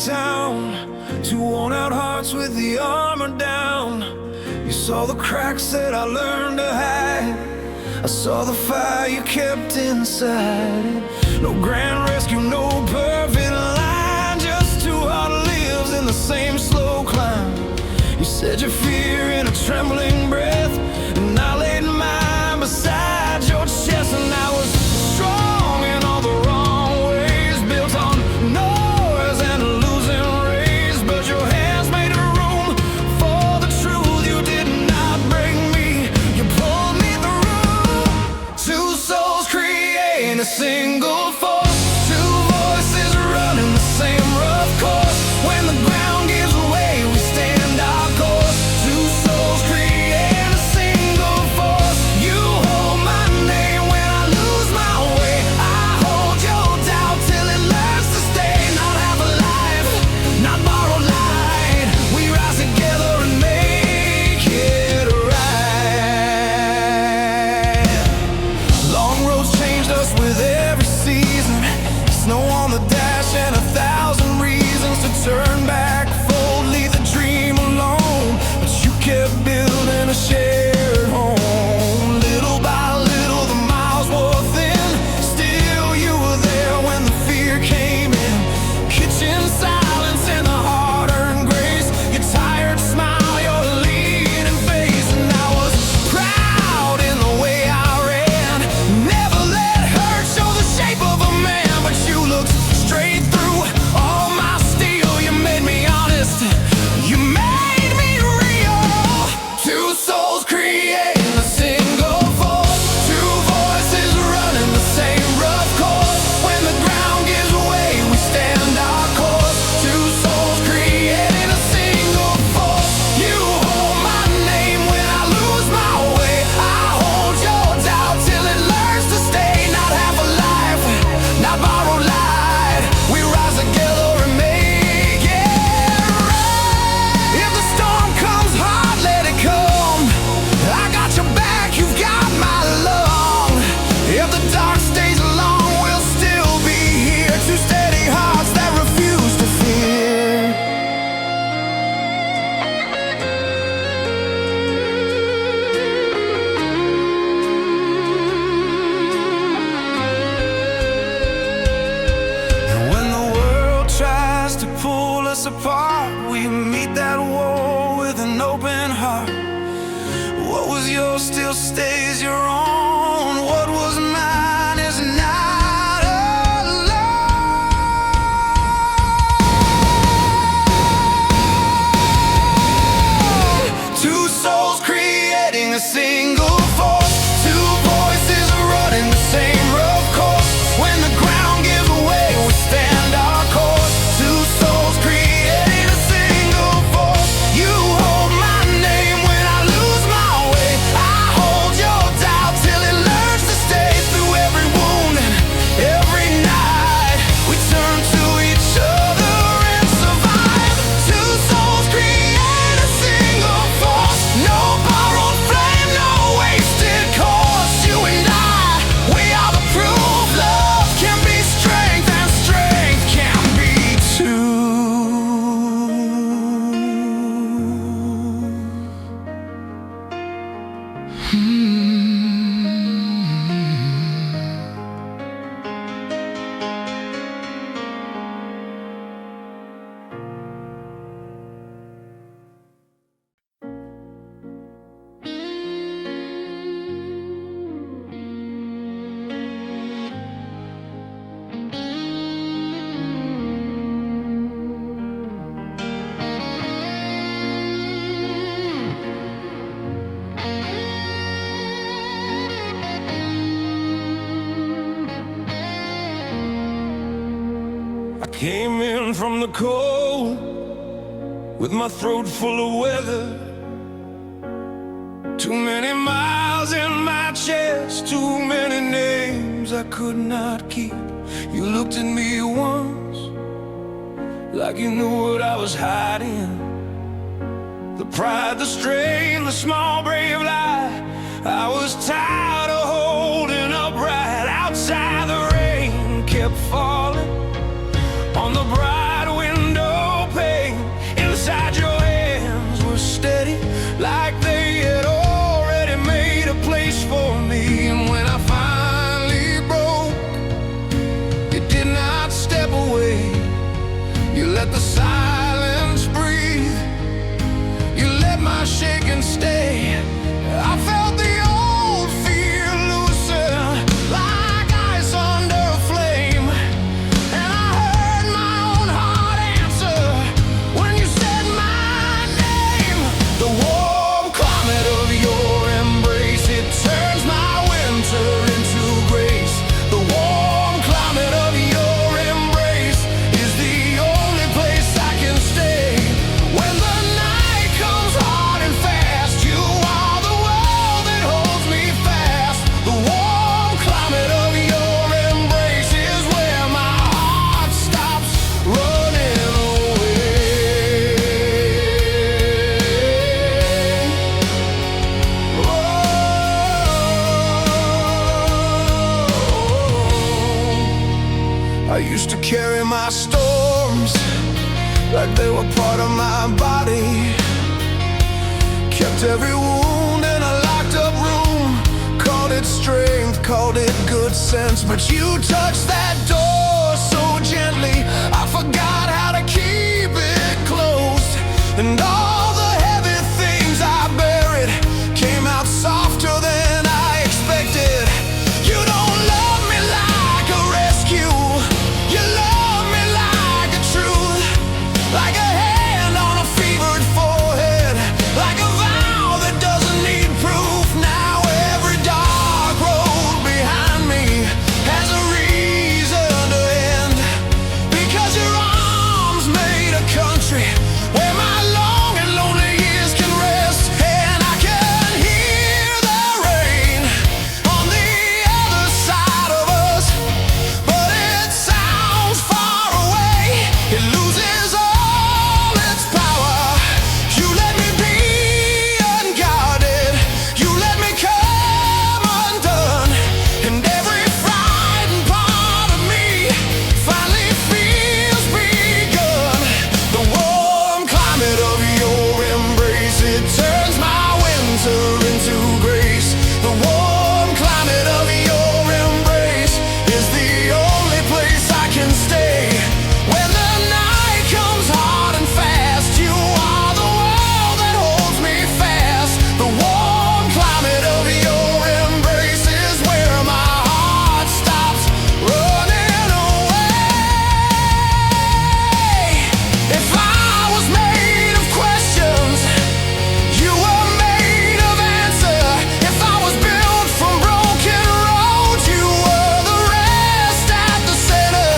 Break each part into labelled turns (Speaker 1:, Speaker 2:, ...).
Speaker 1: town, two worn-out hearts with the armor down. You saw the cracks that I learned to hide. I saw the fire you kept inside. No grand rescue, no perfect line, just two hard lives in the same slow climb. You said your fear in a trembling breath, and I laid mine beside your chest. And I was strong in all the wrong ways, built on noise and a losing race. But your hands made room for the truth. You did not break me, you pulled me through. Two souls creating a single force, two voices running the same rough course. When the ground gives way, we stand our course. Two souls creating a single force. You hold my name when I lose my way. I hold your doubt till it learns to stay. Not half a life, not borrowed light. We rise together and make it right. Long roads changed us with every season, snow on the dash and 1,000 reasons to turn back, fold, leave the dream alone. But you kept building a shared home. Little by little the miles wore thin, still you were there when the fear came in. Kitchen silence and the hard-earned grace, your tired smile, your leading face. And I was proud in the way I ran, never let hurt show the shape of a man. But you looked straight through all my steel. You made me honest, you made me real. Two souls creating a single force, two voices running the same rough course. When the ground gives way, we stand our course. Two souls creating a single force. You hold my name when I lose my way. I hold your doubt till it learns to stay. Not half a life, not borrowed light. We rise together and make it right. If the storm comes hard, let it come. I got your back, you've got my love. If the dark stays long, we'll still be here. Two steady hearts that refuse to fear. And when the world tries to pull us apart, we meet that wall with an open heart. What was yours still stays your own. What was mine is not alone. Two souls creating a single force, two voices running the same rough course. When the ground gives way, we stand our course. Two souls creating a single force. You hold my name when I lose my way. I hold your doubt till it learns to stay. Through every wound and every night, we turn to each other and survive. Two souls create a single force. No borrowed flame, no wasted course. You and I, we are the proof. Love can be strength and strength can be two. Came in from the cold with my throat full of weather. Too many miles in my chest, too many names I could not keep. You looked at me once like you knew what I was hiding. The pride, the strain, the small brave lie. I was tired of holding upright. Outside the rain kept falling on the bright window carry my storms like they were part of my body. Kept every wound in a locked up room. Called it strength, called it good sense. But you touched that door so gently, I forgot how to keep it closed. And all the heavy things I buried came out softer than I expected. You don't love me like a rescue, you love me like a truth, like a hand on a fevered forehead, like a vow that doesn't need proof. Now every dark road behind me has a reason to end, because your arms made a country where my long and lonely years can rest. And I can hear the rain on the other side of us, but it sounds far away, it loses all its power. You let me be unguarded, you let me come undone, and every frightened part of me finally feels begun. The warm climate of your embrace, it turns my winter into grace. The warm climate of your embrace is the only place I can stay. When the night comes hard and fast, you are the wall that holds me fast. The warm climate of your embrace is where my heart stops running away. If I was made of questions, you were made of answer. If I was built from broken roads, you were the rest at the center.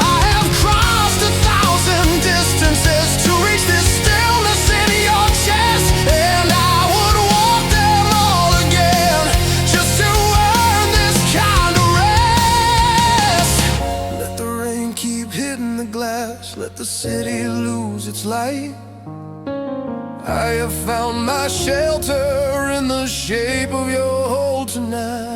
Speaker 1: I have crossed 1,000 distances to reach this stillness in your chest, and I would walk them all again just to earn this kind of rest. Let the rain keep hitting the glass, let the city lose its light. I have found my shelter in the shape of your hold tonight.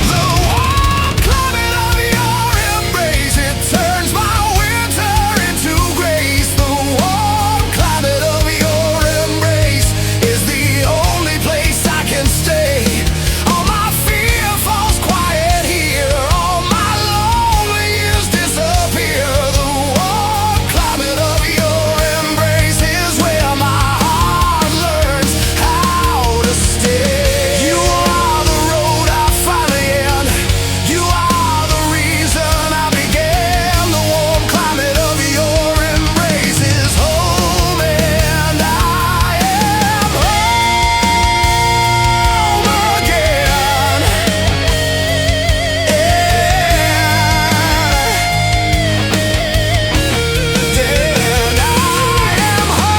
Speaker 1: The warm climate of your embrace, it turns my winter into grace. The warm climate of your embrace is the only place I can stay. All my fear falls quiet here, all my lonely years disappear. The warm climate of your embrace is where my heart learns how to stay. You are the road I finally end, you are the reason I began. The warm climate of your embrace is home, and I am home again. And I am home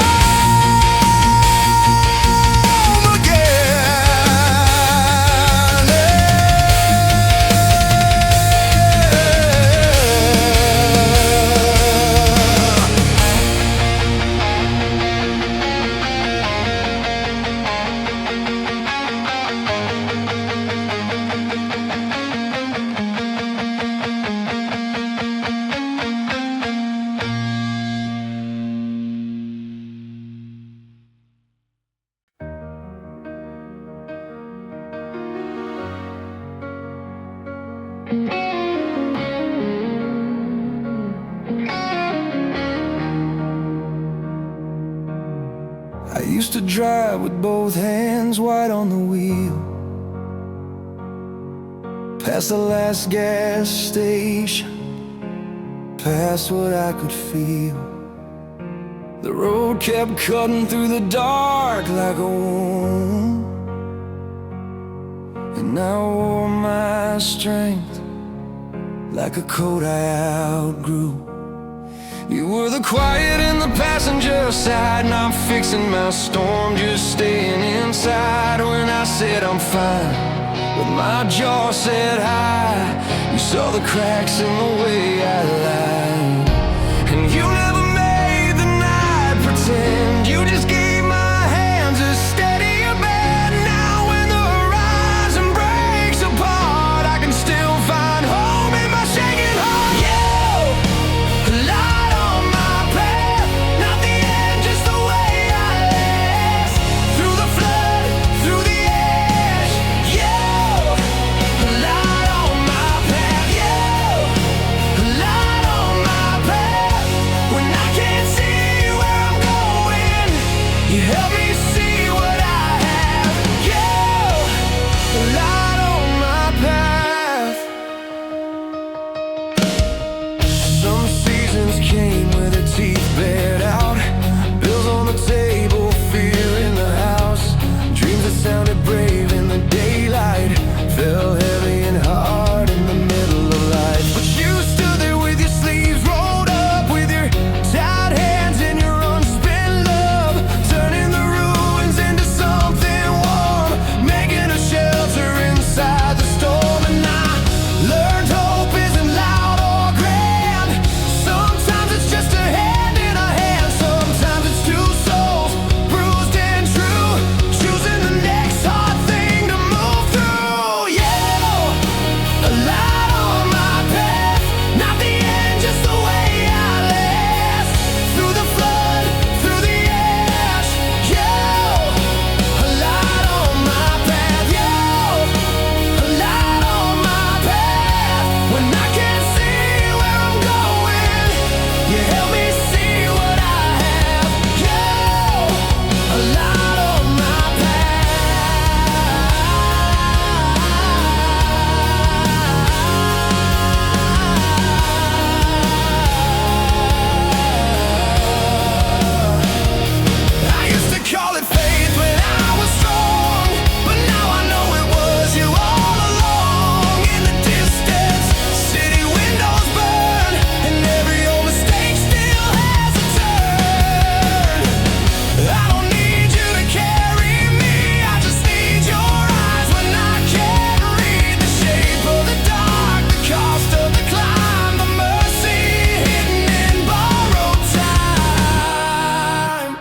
Speaker 1: I used to drive with both hands wide on the wheel, past the last gas station, past what I could feel. The road kept cutting through the dark like a wound, and I wore my strength like a coat I outgrew. You were the quiet in the passenger side, not fixing my storm, just staying inside. When I said I'm fine, with my jaw set high, you saw the cracks in the way I lied. And you never made the night pretend, you just gave my hands a steadier bend. Now when the horizon breaks apart, I can still find home in my shaking heart. You light on my path, not the end, just the way I last. Through the flood, through the ash, you light on my path. You light on my path. When I can't see where I'm going, you help me see what I have. You light on my path. Some seasons came with their teeth bared out, bills on the table, fear in the house. Dreams that sounded brave in the daylight fell heavy and hard in the middle of life. But you stood there with your sleeves rolled up, with your tied hands and your unspent love, turning the ruins into something warm, making a shelter inside the storm. And I learned hope isn't loud or grand. Sometimes it's just a hand in a hand, sometimes it's two souls, bruised and true, choosing the next hard thing to move through. A light on my path, not the end, just the way I last. Through the flood, through the ash, a light on my path. A light on my path. When I can't see where I'm going, you help me see what I have. A light on my path. I used to call it faith when I was strong, but now I know it was you all along. In the distance, city windows burn, and every old mistake still has a turn. I don't need you to carry me, I just need your eyes when I can't read the shape of the dark, the cost of the climb, the mercy hidden in borrowed time.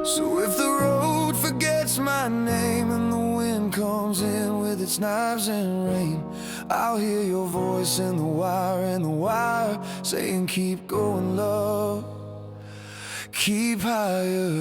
Speaker 1: So if the road forgets my name and the wind comes in with its knives and rain, I'll hear your voice in the wire, saying keep going, love, keep higher.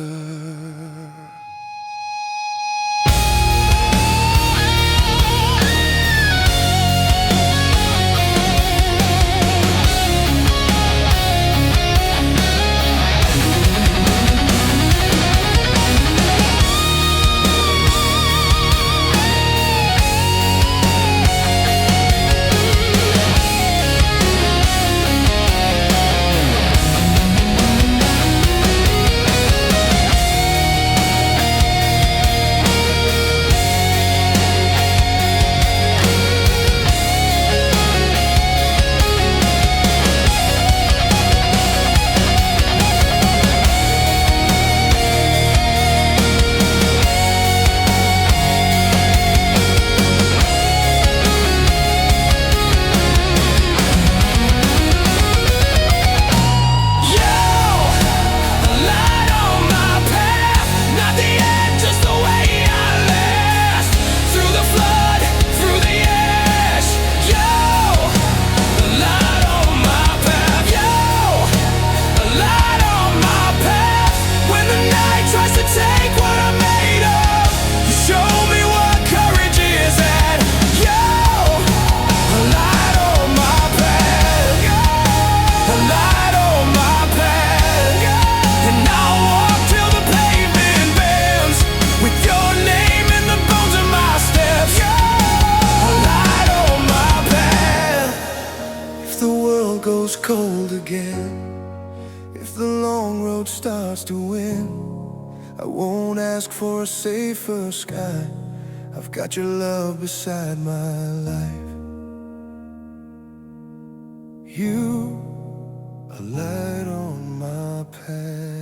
Speaker 1: Goes cold again, if the long road starts to win, I won't ask for a safer sky. I've got your love beside my life. You a light on my path.